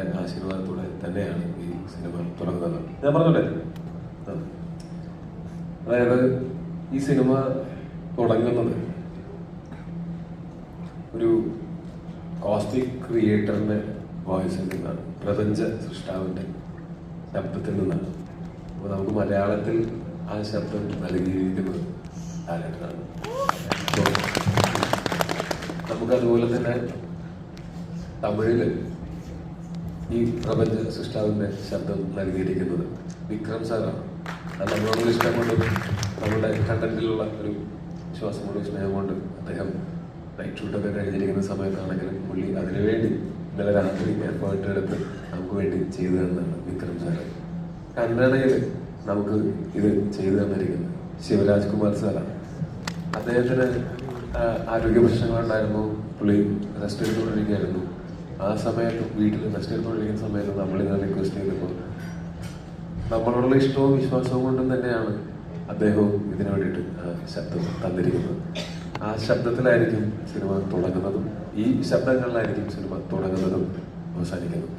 അവരുടെ ആശീർവാദത്തോടെ തന്നെയാണ് ഈ സിനിമ തുടങ്ങുന്നത്. ഞാൻ പറഞ്ഞോട്ടെ, അതായത് ഈ സിനിമ തുടങ്ങുന്നത് ഒരു കോസ്മിക് ക്രിയേറ്ററിന്റെ വോയിസിൽ നിന്നാണ്, പ്രപഞ്ച സൃഷ്ടാവിന്റെ ശബ്ദത്തിൽ നിന്നാണ്. അപ്പോൾ നമുക്ക് മലയാളത്തിൽ ആ ശബ്ദം നൽകിയിരിക്കുന്നത് ലാലേട്ടനാണ്. നമുക്കതുപോലെ തന്നെ തമിഴില് ഈ പ്രപഞ്ച സൃഷ്ടാവിന്റെ ശബ്ദം നൽകിയിരിക്കുന്നത് വിക്രം സാറാണ്. അത് നമ്മളോടുള്ള ഇഷ്ടം കൊണ്ടും നമ്മുടെ കണ്ടന്റിലുള്ള ഒരു വിശ്വാസം കൊണ്ടും സ്നേഹം കൊണ്ട് അദ്ദേഹം നൈറ്റ് ഷൂട്ടൊക്കെ കഴിഞ്ഞിരിക്കുന്ന സമയത്താണെങ്കിലും പുള്ളി അതിനുവേണ്ടി ഇന്നലെ രാത്രി എഫേർട്ട് എടുത്ത് നമുക്ക് വേണ്ടി ചെയ്തു തന്നാണ് വിക്രം സാറ്. കന്നഡയിൽ നമുക്ക് ഇത് ചെയ്തു തന്നിരിക്കുന്നത് ശിവരാജ് കുമാർ സാറാണ്. അദ്ദേഹത്തിന് ആരോഗ്യ പ്രശ്നങ്ങളുണ്ടായിരുന്നു, പുള്ളി റെസ്റ്റ് എടുത്തുകൊണ്ടിരിക്കുകയായിരുന്നു. ആ സമയത്ത് വീട്ടിൽ റെസ്റ്റ് എടുത്തുകൊണ്ടിരിക്കുന്ന സമയത്ത് നമ്മളിങ്ങനെ റിക്വസ്റ്റ് ചെയ്തപ്പോൾ നമ്മളോടുള്ള ഇഷ്ടവും വിശ്വാസവും കൊണ്ടും തന്നെയാണ് അദ്ദേഹവും ഇതിനു വേണ്ടിയിട്ട് ശബ്ദം തന്നിരിക്കുന്നത്. ആ ശബ്ദത്തിലായിരിക്കും സിനിമ തുടങ്ങുന്നതും ഈ ശബ്ദങ്ങളിലായിരിക്കും സിനിമ തുടങ്ങുന്നതും അവസാനിക്കുന്നതും.